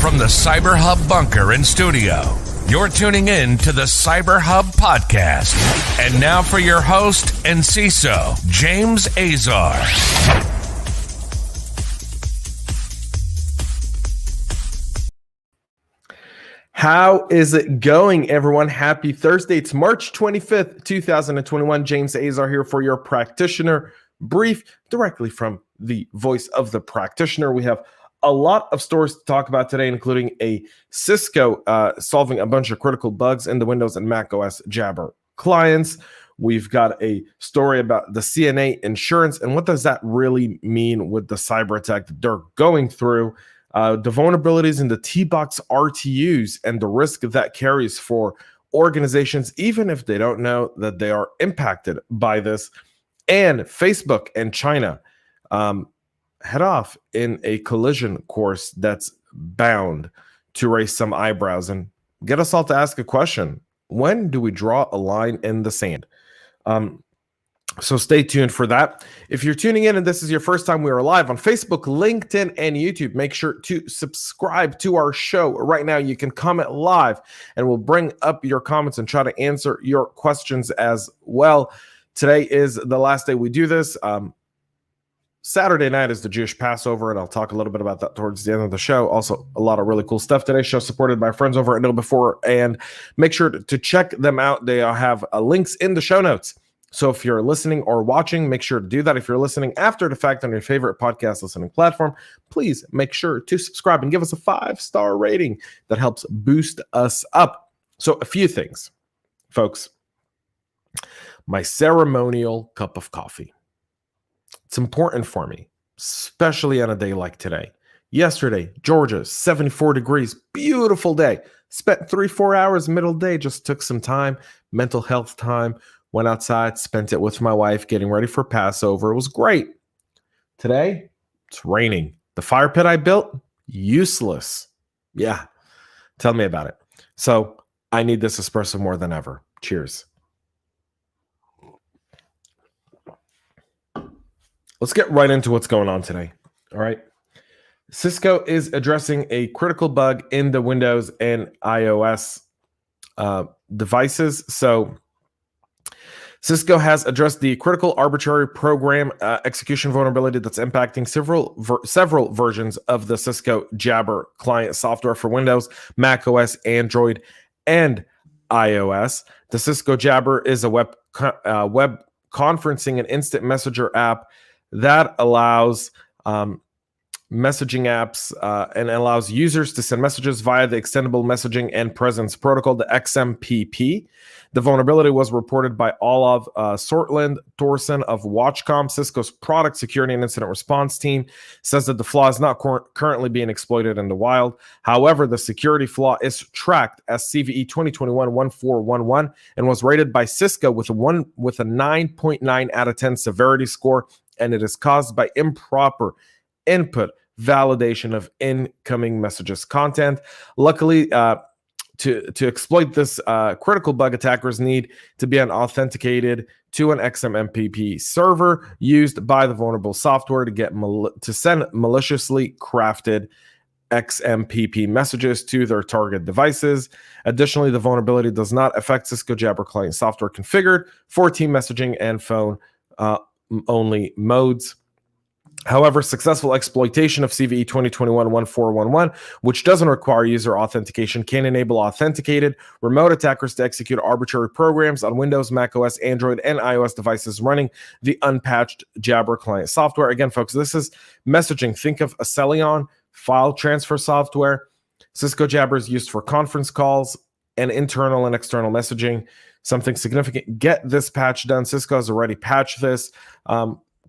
from the CyberHub bunker and studio. You're tuning in to the CyberHub podcast. And now for your host and CISO, James Azar. How is it going, everyone? Happy Thursday. It's March 25th, 2021. James Azar here for your Practitioner Brief, directly from the voice of the practitioner. We have a lot of stories to talk about today, including a Cisco solving a bunch of critical bugs in the Windows and macOS Jabber clients. We've got a story about the CNA insurance and what does that really mean with the cyber attack that they're going through. The vulnerabilities in the TBox RTUs and the risk that carries for organizations, even if they don't know that they are impacted by this. And Facebook and China head off in a collision course that's bound to raise some eyebrows and get us all to ask a question. When do we draw a line in the sand? So stay tuned for that. If you're tuning in and this is your first time, we are live on Facebook, LinkedIn, and YouTube. Make sure to subscribe to our show. Right now, you can comment live and we'll bring up your comments and try to answer your questions as well. Today is the last day we do this. Saturday night is the Jewish Passover, and I'll talk a little bit about that towards the end of the show. Also, a lot of really cool stuff. Today's show supported by friends over at KnowBe4, and make sure to check them out. They have links in the show notes. So if you're listening or watching, make sure to do that. If you're listening after the fact on your favorite podcast listening platform, please make sure to subscribe and give us a 5-star rating. That helps boost us up. So a few things, folks. My ceremonial cup of coffee. It's important for me, especially on a day like today. Yesterday, Georgia, 74 degrees, beautiful day. Spent 3-4 hours middle day, just took some time, mental health time, went outside, spent it with my wife, getting ready for Passover. It was great. Today, it's raining. The fire pit I built, useless. Yeah, tell me about it. So I need this espresso more than ever. Cheers. Let's get right into what's going on today. All right. Cisco is addressing a critical bug in the Windows and iOS devices. So Cisco has addressed the critical arbitrary program execution vulnerability that's impacting several versions of the Cisco Jabber client software for Windows, macOS, Android, and iOS. The Cisco Jabber is a web conferencing and instant messenger app that allows messaging apps and allows users to send messages via the Extendable Messaging and Presence Protocol, the XMPP. The vulnerability was reported by Olav Sortland-Thorsen of Watchcom. Cisco's product security and incident response team says that the flaw is not currently being exploited in the wild. However, the security flaw is tracked as CVE 2021-1411 and was rated by Cisco with a 9.9 out of 10 severity score, and it is caused by improper input validation of incoming messages content. Luckily, to exploit this critical bug, attackers need to be authenticated to an XMPP server used by the vulnerable software to send maliciously crafted XMPP messages to their target devices. Additionally, the vulnerability does not affect Cisco Jabber client software configured for team messaging and phone only modes. However, successful exploitation of CVE 2021-1411, which doesn't require user authentication, can enable authenticated remote attackers to execute arbitrary programs on Windows, macOS, Android, and iOS devices running the unpatched Jabber client software. Again, folks, this is messaging. Think of Acelion file transfer software. Cisco Jabber is used for conference calls and internal and external messaging. Something significant. Get this patch done. Cisco has already patched this.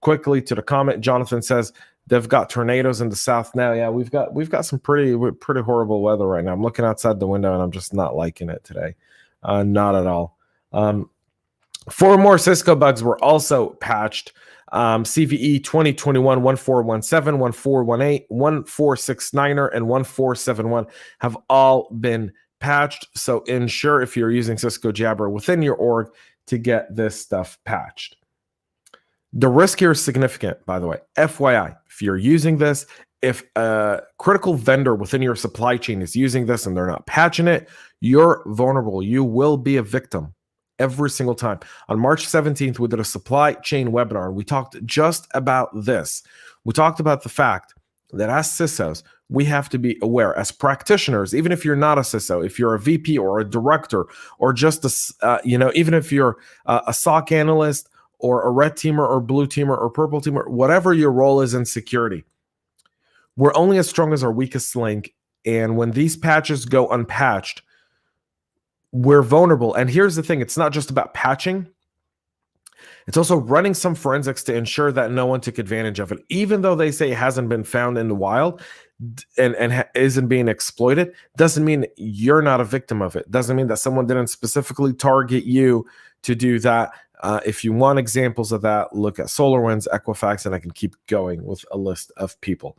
Quickly to the comment, Jonathan says they've got tornadoes in the south now. Yeah, we've got some pretty horrible weather right now. I'm looking outside the window and I'm just not liking it today. Not at all. 4 more Cisco bugs were also patched. CVE 2021-1417, 1418, 1469er, and 1471 have all been patched. So ensure if you're using Cisco Jabber within your org to get this stuff patched. The risk here is significant, by the way. FYI, if you're using this if a critical vendor within your supply chain is using this and they're not patching it, you're vulnerable. You will be a victim every single time. On March 17th, we did a supply chain webinar, and we talked just about this. We talked about the fact that as CISOs, we have to be aware as practitioners, even if you're not a CISO, if you're a VP or a director, or just even if you're a SOC analyst or a red teamer or blue teamer or purple teamer, whatever your role is in security, we're only as strong as our weakest link. And when these patches go unpatched, we're vulnerable. And here's the thing, it's not just about patching. It's also running some forensics to ensure that no one took advantage of it. Even though they say it hasn't been found in the wild and isn't being exploited, doesn't mean you're not a victim of it. Doesn't mean that someone didn't specifically target you to do that. If you want examples of that, look at SolarWinds, Equifax, and I can keep going with a list of people.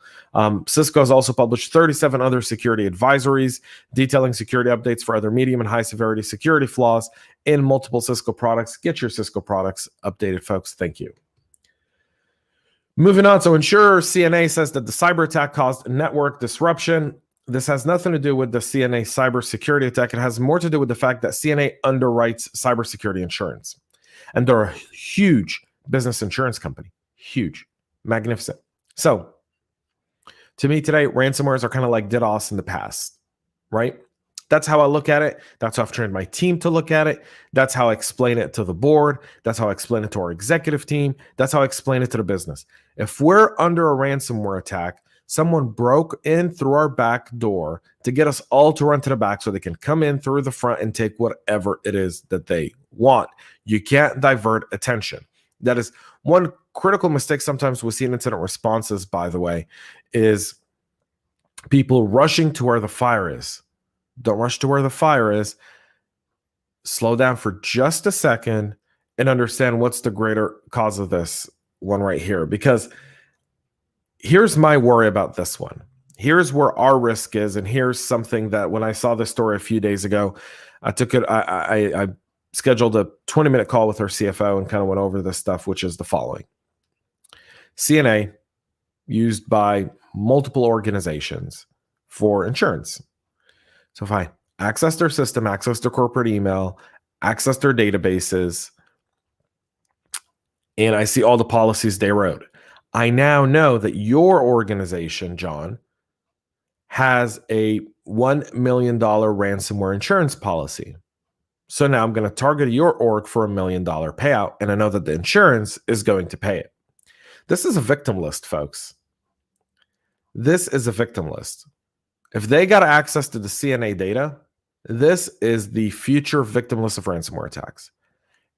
Cisco has also published 37 other security advisories detailing security updates for other medium and high severity security flaws in multiple Cisco products. Get your Cisco products updated, folks. Thank you. Moving on, so Insurer CNA says that the cyber attack caused network disruption. This has nothing to do with the CNA cybersecurity attack. It has more to do with the fact that CNA underwrites cybersecurity insurance. And they're a huge business insurance company. Huge. Magnificent. So, to me today, ransomwares are kind of like DDoS in the past, right? That's how I look at it. That's how I've trained my team to look at it. That's how I explain it to the board. That's how I explain it to our executive team. That's how I explain it to the business. If we're under a ransomware attack, someone broke in through our back door to get us all to run to the back so they can come in through the front and take whatever it is that they want. You can't divert attention. That is one critical mistake sometimes we see in incident responses, by the way, is people rushing to where the fire is. Don't rush to where the fire is. Slow down for just a second and understand what's the greater cause of this one right here. Because here's my worry about this one. Here's where our risk is, and here's something that when I saw this story a few days ago, I scheduled a 20-minute call with our CFO and kind of went over this stuff, which is the following. CNA used by multiple organizations for insurance. So if I access their system, access their corporate email, access their databases, and I see all the policies they wrote, I now know that your organization, John, has a $1 million ransomware insurance policy. So now I'm going to target your org for $1 million payout, and I know that the insurance is going to pay it. This is a victim list, folks. This is a victim list. If they got access to the CNA data, this is the future victim list of ransomware attacks.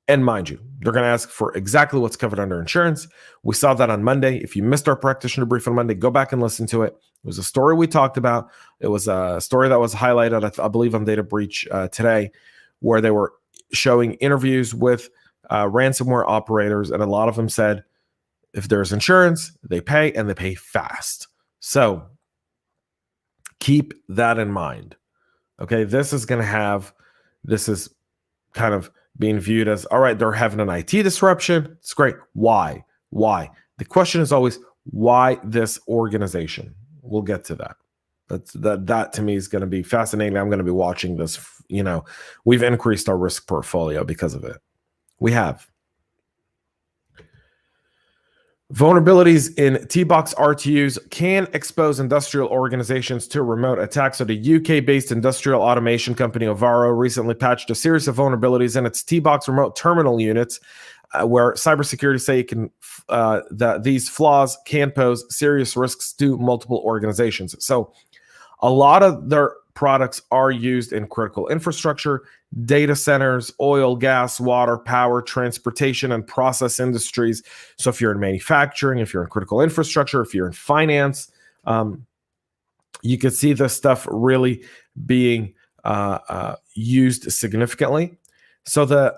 And mind you, they're going to ask for exactly what's covered under insurance. We saw that on Monday. If you missed our practitioner brief on Monday, go back and listen to it. It was a story we talked about. It was a story that was highlighted, I believe, on Data Breach today, where they were showing interviews with ransomware operators. And a lot of them said, if there's insurance, they pay, and they pay fast. So keep that in mind. Okay, this is kind of being viewed as, all right, they're having an IT disruption. It's great. Why? The question is always, why this organization? We'll get to that. That to me is going to be fascinating. I'm going to be watching this. We've increased our risk portfolio because of it. We have. Vulnerabilities in TBox RTUs can expose industrial organizations to remote attacks. So the UK-based industrial automation company Azar recently patched a series of vulnerabilities in its TBox remote terminal units, where cybersecurity say that these flaws can pose serious risks to multiple organizations. So a lot of their products are used in critical infrastructure, data centers, oil, gas, water, power, transportation, and process industries. So if you're in manufacturing, if you're in critical infrastructure, if you're in finance, you can see this stuff really being used significantly. So the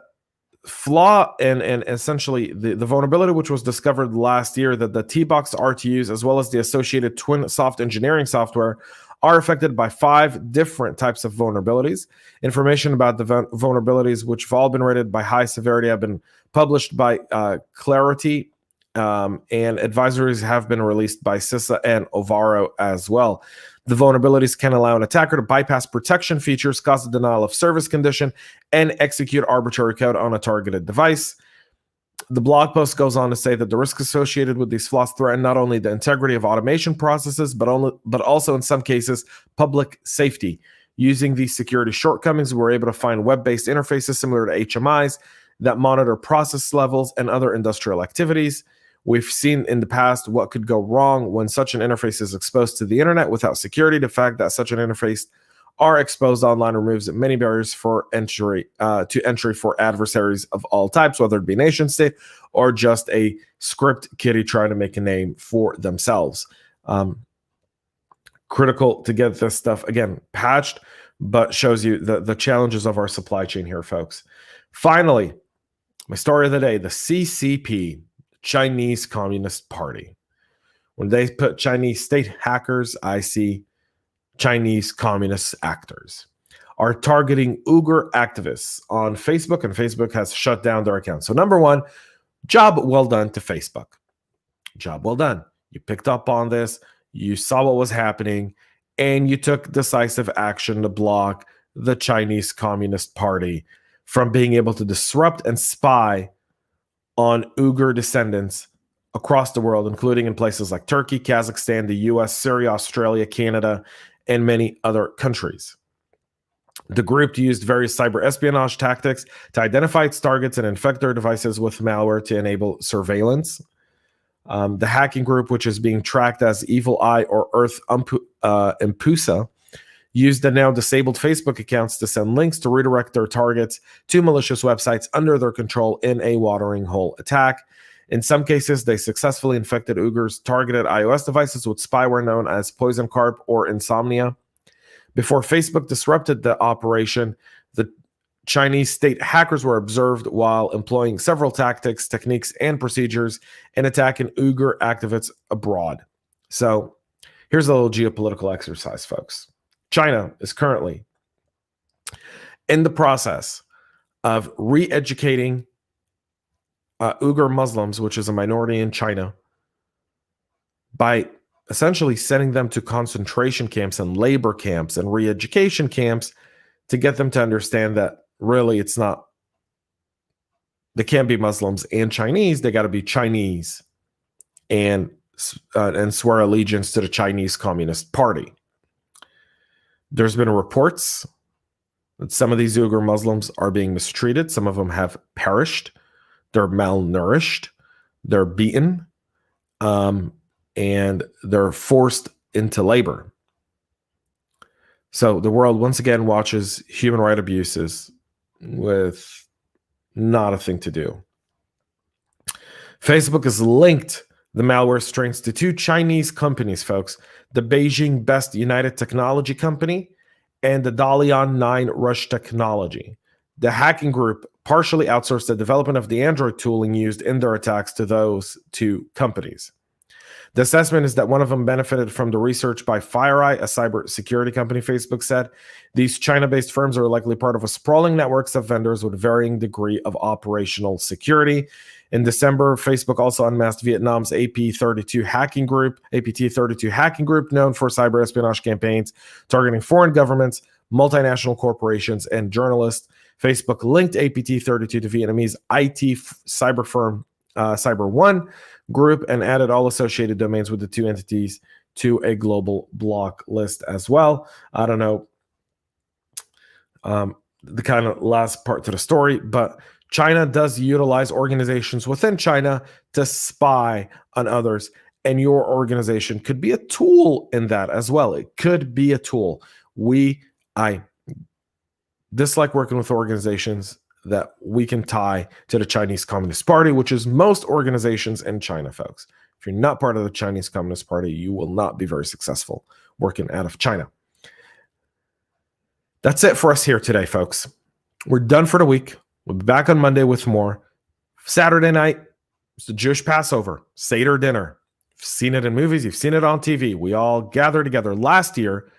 flaw and essentially the vulnerability which was discovered last year, that the TBox RTUs as well as the associated TwinSoft engineering software are affected by 5 different types of vulnerabilities. Information about the vulnerabilities, which have all been rated by high severity, have been published by Clarity and advisories have been released by CISA and Ovaro as well. The vulnerabilities can allow an attacker to bypass protection features, cause a denial of service condition, and execute arbitrary code on a targeted device. The blog post goes on to say that the risks associated with these flaws threaten not only the integrity of automation processes, but also in some cases, public safety. Using these security shortcomings, we're able to find web-based interfaces similar to HMIs that monitor process levels and other industrial activities. We've seen in the past what could go wrong when such an interface is exposed to the internet without security. The fact that such an interface are exposed online removes many barriers for entry for adversaries of all types, whether it be nation state or just a script kiddie trying to make a name for themselves. Critical to get this stuff, again, patched, but shows you the challenges of our supply chain here, folks. Finally, my story of the day, the CCP, Chinese Communist Party. When they put Chinese state hackers, I see Chinese communist actors are targeting Uyghur activists on Facebook, and Facebook has shut down their account. So number one, job well done to Facebook. Job well done. You picked up on this, you saw what was happening, and you took decisive action to block the Chinese Communist Party from being able to disrupt and spy on Uyghur descendants across the world, including in places like Turkey, Kazakhstan, the US, Syria, Australia, Canada, and many other countries. The group used various cyber espionage tactics to identify its targets and infect their devices with malware to enable surveillance. The hacking group, which is being tracked as Evil Eye or Earth Impusa, used the now disabled Facebook accounts to send links to redirect their targets to malicious websites under their control in a watering hole attack. In some cases, they successfully infected Uyghurs' targeted iOS devices with spyware known as Poison Carp or Insomnia. Before Facebook disrupted the operation, the Chinese state hackers were observed while employing several tactics, techniques, and procedures in attacking Uyghur activists abroad. So here's a little geopolitical exercise, folks. China is currently in the process of re-educating Uyghur Muslims, which is a minority in China, by essentially sending them to concentration camps and labor camps and re-education camps to get them to understand that really it's not, they can't be Muslims and Chinese, they got to be Chinese and swear allegiance to the Chinese Communist Party. There's been reports that some of these Uyghur Muslims are being mistreated. Some of them have perished. They're malnourished. They're beaten. And they're forced into labor. So the world once again watches human rights abuses with not a thing to do. Facebook has linked the malware strains to two Chinese companies, folks. The Beijing Best United Technology Company and the Dalian 9 Rush Technology. The hacking group partially outsourced the development of the Android tooling used in their attacks to those two companies. The assessment is that one of them benefited from the research by FireEye, a cybersecurity company, Facebook said. These China-based firms are likely part of a sprawling network of vendors with varying degree of operational security. In December, Facebook also unmasked Vietnam's AP32 hacking group, known for cyber espionage campaigns targeting foreign governments, multinational corporations, and journalists. Facebook linked APT32 to Vietnamese IT cyber firm CyberOne group and added all associated domains with the two entities to a global block list as well. I don't know the kind of last part to the story, but China does utilize organizations within China to spy on others, and your organization could be a tool in that as well. It could be a tool. I dislike working with organizations that we can tie to the Chinese Communist Party, which is most organizations in China, folks. If you're not part of the Chinese Communist Party, you will not be very successful working out of China. That's it for us here today, folks. We're done for the week. We'll be back on Monday with more. Saturday night, it's the Jewish Passover, Seder dinner. You've seen it in movies. You've seen it on TV. We all gather together. Last year,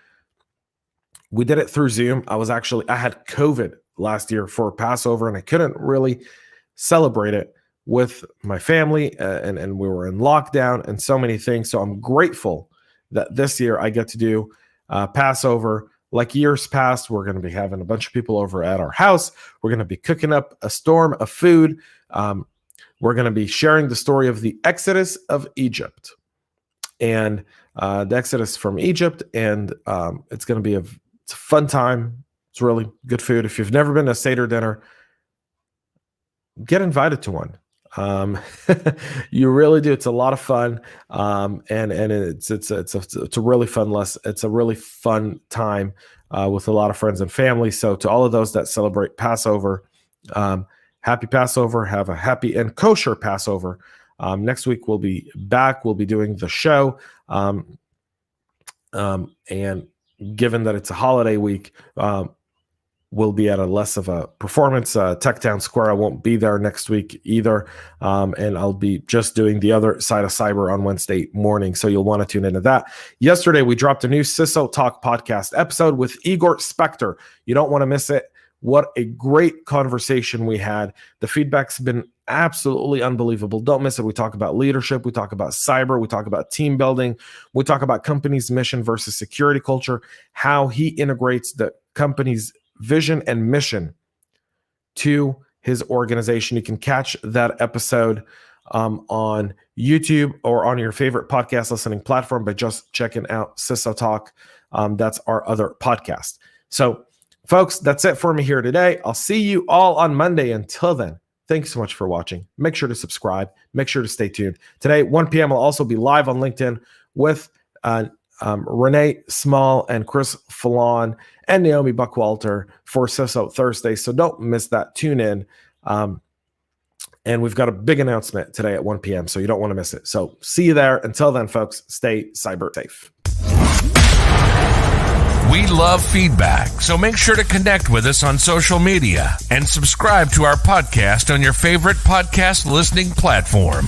we did it through Zoom. I had COVID last year for Passover, and I couldn't really celebrate it with my family, and we were in lockdown and so many things. So I'm grateful that this year I get to do Passover. Like years past, we're going to be having a bunch of people over at our house. We're going to be cooking up a storm of food. We're going to be sharing the story of the Exodus of Egypt and the Exodus from Egypt. And it's going to be it's a fun time. It's really good food. If you've never been to a Seder dinner, get invited to one. You really do. It's a lot of fun. And it's a really fun it's a really fun time with a lot of friends and family. So to all of those that celebrate Passover, happy Passover. Have a happy and kosher Passover. Next week we'll be back. We'll be doing the show. And given that it's a holiday week, we'll be at a less of a performance. Tech Town Square, I won't be there next week either. And I'll be just doing the other side of cyber on Wednesday morning. So you'll want to tune into that. Yesterday, we dropped a new CISO Talk podcast episode with Igor Spector. You don't want to miss it. What a great conversation we had. The feedback's been absolutely unbelievable. Don't miss it. We talk about leadership. We talk about cyber. We talk about team building. We talk about company's mission versus security culture, how he integrates the company's vision and mission to his organization. You can catch that episode on YouTube or on your favorite podcast listening platform by just checking out CISO Talk. That's our other podcast. So, folks, that's it for me here today. I'll see you all on Monday. Until then, thanks so much for watching. Make sure to subscribe. Make sure to stay tuned. Today, 1 p.m., I'll also be live on LinkedIn with Renee Small and Chris Fallon and Naomi Buckwalter for CISO Thursday. So don't miss that. Tune in. And we've got a big announcement today at 1 p.m. So you don't want to miss it. So see you there. Until then, folks, stay cyber safe. We love feedback, so make sure to connect with us on social media and subscribe to our podcast on your favorite podcast listening platform.